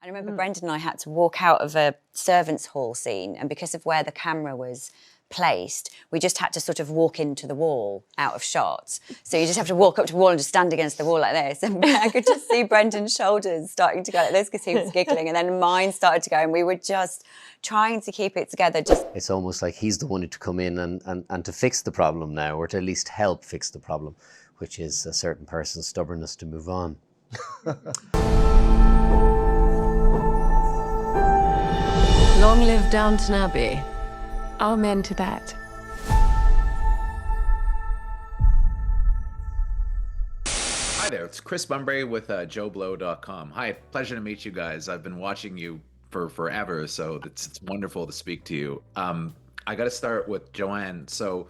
I remember Brendan and I had to walk out of a servants' hall scene, and because of where the camera was placed, we just had to sort of walk into the wall out of shot. So you just have to walk up to the wall and just stand against the wall like this. And I could just see Brendan's shoulders starting to go like this because he was giggling, and then mine started to go, and we were just trying to keep it together. It's almost like he's the one to come in and to fix the problem now, or to at least help fix the problem, which is a certain person's stubbornness to move on. Long live Downton Abbey. Amen to that. Hi there, it's Chris Bunbury with JoBlo.com. Hi, pleasure to meet you guys. I've been watching you for forever, so it's wonderful to speak to you. I got to start with Joanne. So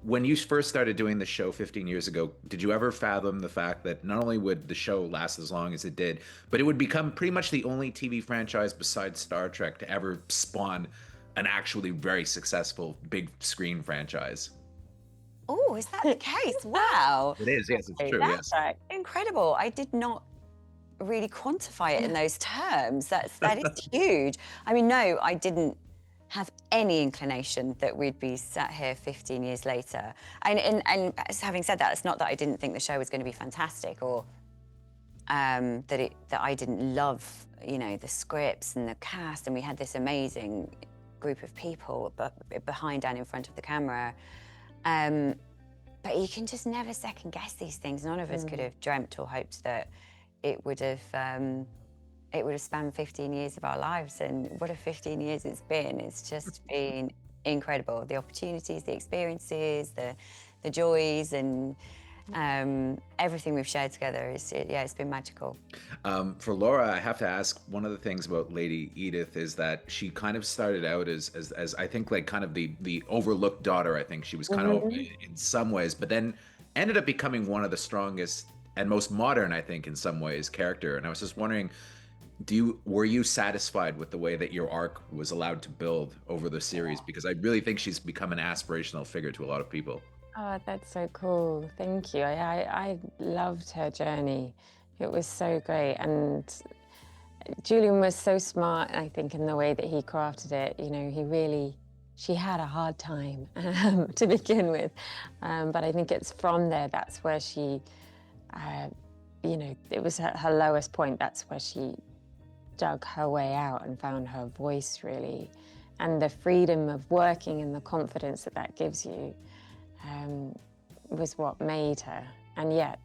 when you first started doing the show 15 years ago, did you ever fathom the fact that not only would the show last as long as it did, but it would become pretty much the only TV franchise besides Star Trek to ever spawn an actually very successful big screen franchise? Oh, is that the case? Wow. It is, yes, it's true, yes. That's incredible. I did not really quantify it in those terms. That is huge. I mean, no, I didn't have any inclination that we'd be sat here 15 years later. And having said that, it's not that I didn't think the show was going to be fantastic, or that I didn't love, you know, the scripts and the cast, and we had this amazing group of people behind and in front of the camera. But you can just never second guess these things. None of us could have dreamt or hoped that it would have spanned 15 years of our lives, and what a 15 years it's been. It's just been incredible. The opportunities, the experiences, the joys, and everything we've shared together it's been magical. For Laura, I have to ask, one of the things about Lady Edith is that she kind of started out as I think like kind of the overlooked daughter. I think she was kind of in some ways, but then ended up becoming one of the strongest and most modern, I think, in some ways, character. And I was just wondering, were you satisfied with the way that your arc was allowed to build over the series? Because I really think she's become an aspirational figure to a lot of people. Oh, that's so cool. Thank you. I loved her journey. It was so great. And Julian was so smart, I think, in the way that he crafted it. You know, she had a hard time to begin with. But I think it's from there, that's where she, you know, it was her lowest point. That's where she dug her way out and found her voice, really. And the freedom of working and the confidence that gives you was what made her. And yet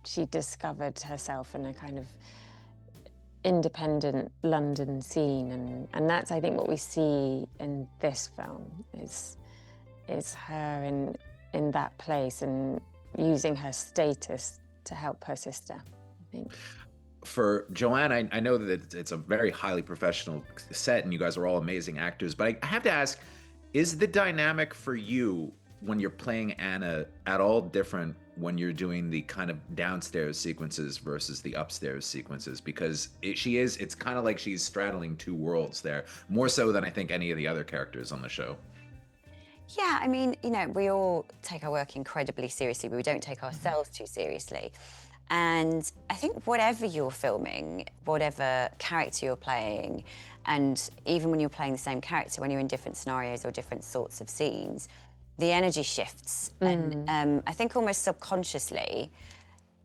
she discovered herself in a kind of independent London scene, and that's, I think, what we see in this film is her in that place and using her status to help her sister, I think. For Joanne, I know that it's a very highly professional set and you guys are all amazing actors, but I have to ask, is the dynamic for you when you're playing Anna at all different when you're doing the kind of downstairs sequences versus the upstairs sequences? Because it's kind of like she's straddling two worlds there, more so than I think any of the other characters on the show. Yeah, I mean, you know, we all take our work incredibly seriously, but we don't take ourselves too seriously. And I think whatever you're filming, whatever character you're playing, and even when you're playing the same character, when you're in different scenarios or different sorts of scenes, the energy shifts. And I think almost subconsciously,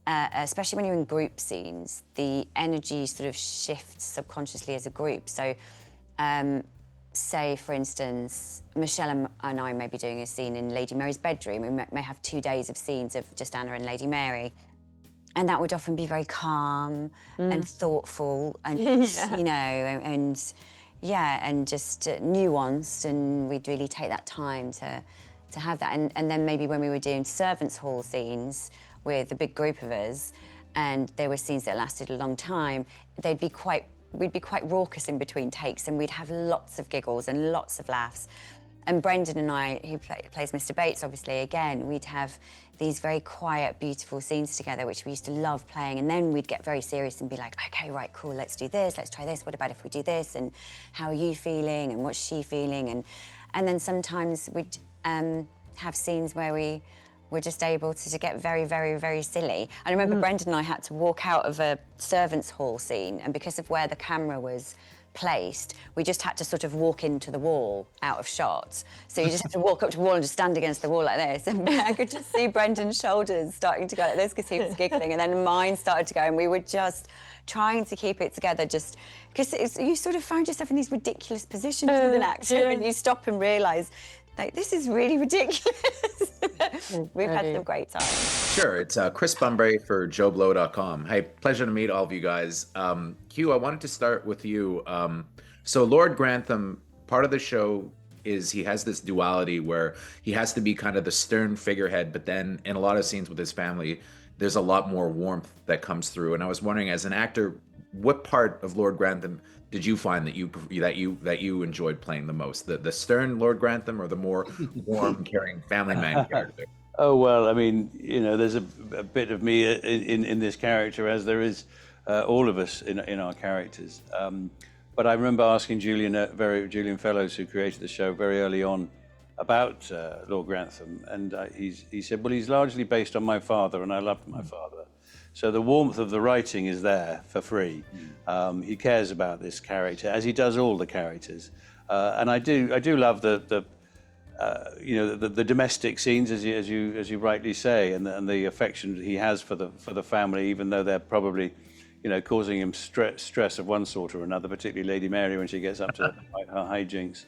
especially when you're in group scenes, the energy sort of shifts subconsciously as a group. So say, for instance, Michelle and I may be doing a scene in Lady Mary's bedroom. We may have 2 days of scenes of just Anna and Lady Mary. And that would often be very calm and thoughtful and, you know, and just nuanced. And we'd really take that time to have that. And then maybe when we were doing servants' hall scenes with a big group of us, and there were scenes that lasted a long time, we'd be quite raucous in between takes, and we'd have lots of giggles and lots of laughs. And Brendan and I, who plays Mr. Bates, obviously, again, we'd have these very quiet, beautiful scenes together, which we used to love playing. And then we'd get very serious and be like, okay, right, cool, let's do this, let's try this. What about if we do this? And how are you feeling? And what's she feeling? And then sometimes we'd have scenes where we were just able to get very, very, very silly. I remember Brendan and I had to walk out of a servants' hall scene, and because of where the camera was placed, we just had to sort of walk into the wall out of shot. So you just have to walk up to the wall and just stand against the wall like this. And I could just see Brendan's shoulders starting to go like this because he was giggling, and then mine started to go, and we were just trying to keep it together, just because you sort of found yourself in these ridiculous positions with an actor, and you stop and realise, like, this is really ridiculous. We've had some great times. Sure, it's Chris Bunbury for JoBlo.com. Hey, pleasure to meet all of you guys. Hugh, I wanted to start with you. So Lord Grantham, part of the show is he has this duality where he has to be kind of the stern figurehead, but then in a lot of scenes with his family, there's a lot more warmth that comes through. And I was wondering, as an actor, what part of Lord Grantham did you find that you enjoyed playing the most? The stern Lord Grantham, or the more warm, caring family man character? Oh, well, I mean, you know, there's a bit of me in this character, as there is all of us in our characters. But I remember asking Julian Fellows, who created the show, very early on about Lord Grantham, and he said, well, he's largely based on my father, and I loved my father. So the warmth of the writing is there for free. He cares about this character, as he does all the characters, and I do love the domestic scenes, as you rightly say, and the affection that he has for the family, even though they're probably, you know, causing him stress of one sort or another, particularly Lady Mary when she gets up to her hijinks.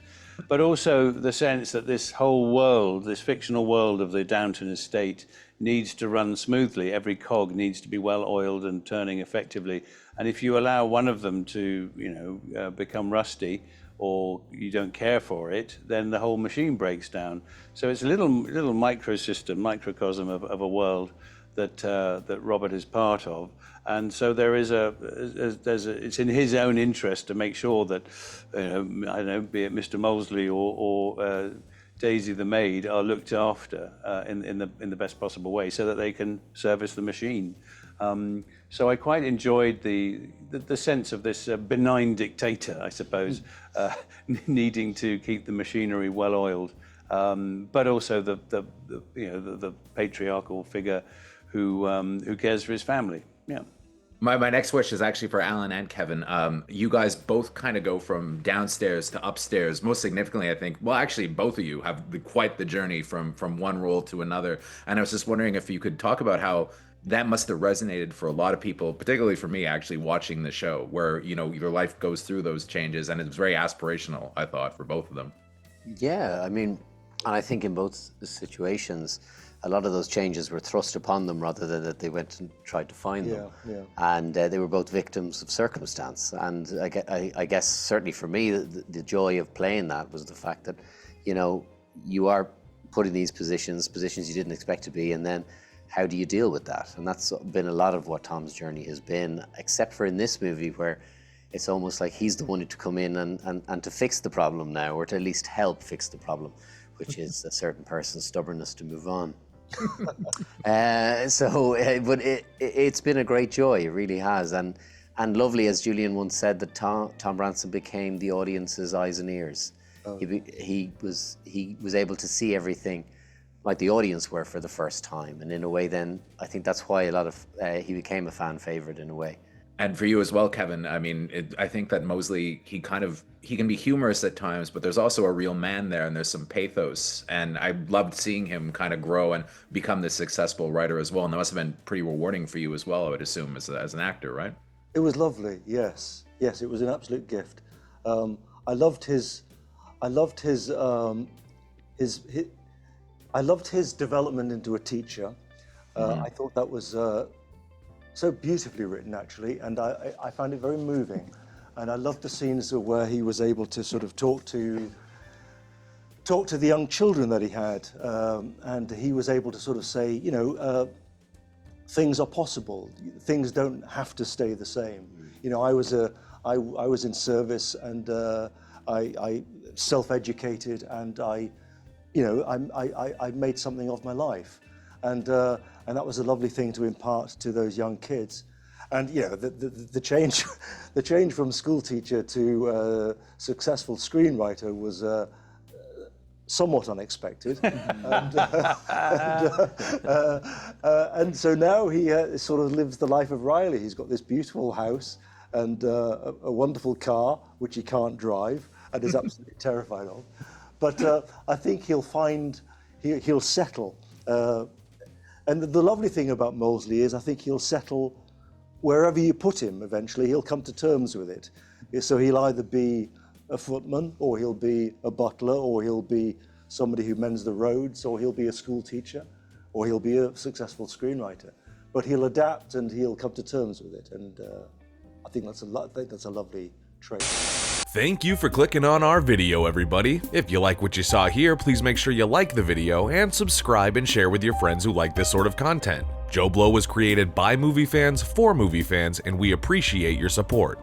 But also the sense that this whole world, this fictional world of the Downton estate, needs to run smoothly. Every cog needs to be well oiled and turning effectively. And if you allow one of them to, you know, become rusty, or you don't care for it, then the whole machine breaks down. So it's a little microcosm of a world that Robert is part of. And so it's in his own interest to make sure that, you know, I don't know, be it Mr. Molesley or Daisy the maid, are looked after in the best possible way, so that they can service the machine. So I quite enjoyed the sense of this benign dictator, I suppose, needing to keep the machinery well oiled, but also the patriarchal figure who cares for his family. Yeah. My next question is actually for Alan and Kevin. You guys both kind of go from downstairs to upstairs. Most significantly, I think, well, actually, both of you have quite the journey from one role to another. And I was just wondering if you could talk about how that must have resonated for a lot of people, particularly for me, actually, watching the show, where, you know, your life goes through those changes, and it was very aspirational, I thought, for both of them. Yeah, I mean, and I think in both situations, a lot of those changes were thrust upon them rather than that they went and tried to find them. Yeah. And they were both victims of circumstance. And I guess certainly for me, the joy of playing that was the fact that, you know, you are put in these positions you didn't expect to be, and then how do you deal with that? And that's been a lot of what Tom's journey has been, except for in this movie where it's almost like he's the one to come in and to fix the problem now, or to at least help fix the problem, which is a certain person's stubbornness to move on. But it's been a great joy, it really has, and lovely, as Julian once said, that Tom Ransom became the audience's eyes and ears. Oh. He was able to see everything like the audience were for the first time, and in a way, then I think that's why he became a fan favorite in a way. And for you as well, Kevin, I mean, I think that Molesley, he can be humorous at times, but there's also a real man there, and there's some pathos. And I loved seeing him kind of grow and become this successful writer as well. And that must have been pretty rewarding for you as well, I would assume, as an actor, right? It was lovely. Yes, it was an absolute gift. I loved his development into a teacher. I thought that was so beautifully written, actually, and I found it very moving. And I loved the scenes where he was able to sort of talk to the young children that he had, and he was able to sort of say, you know, things are possible. Things don't have to stay the same. You know, I was in service, and I self-educated, and I made something of my life, and that was a lovely thing to impart to those young kids. And you know, the change from school teacher to successful screenwriter was somewhat unexpected. And so now he sort of lives the life of Riley. He's got this beautiful house and a wonderful car, which he can't drive and is absolutely terrified of. But I think he'll settle. And the lovely thing about Molesley is I think he'll settle wherever you put him eventually. He'll come to terms with it. So he'll either be a footman, or he'll be a butler, or he'll be somebody who mends the roads, or he'll be a school teacher, or he'll be a successful screenwriter. But he'll adapt and he'll come to terms with it. And I think that's a lovely trait. Thank you for clicking on our video, everybody. If you like what you saw here, please make sure you like the video and subscribe and share with your friends who like this sort of content. JoBlo was created by movie fans for movie fans, and we appreciate your support.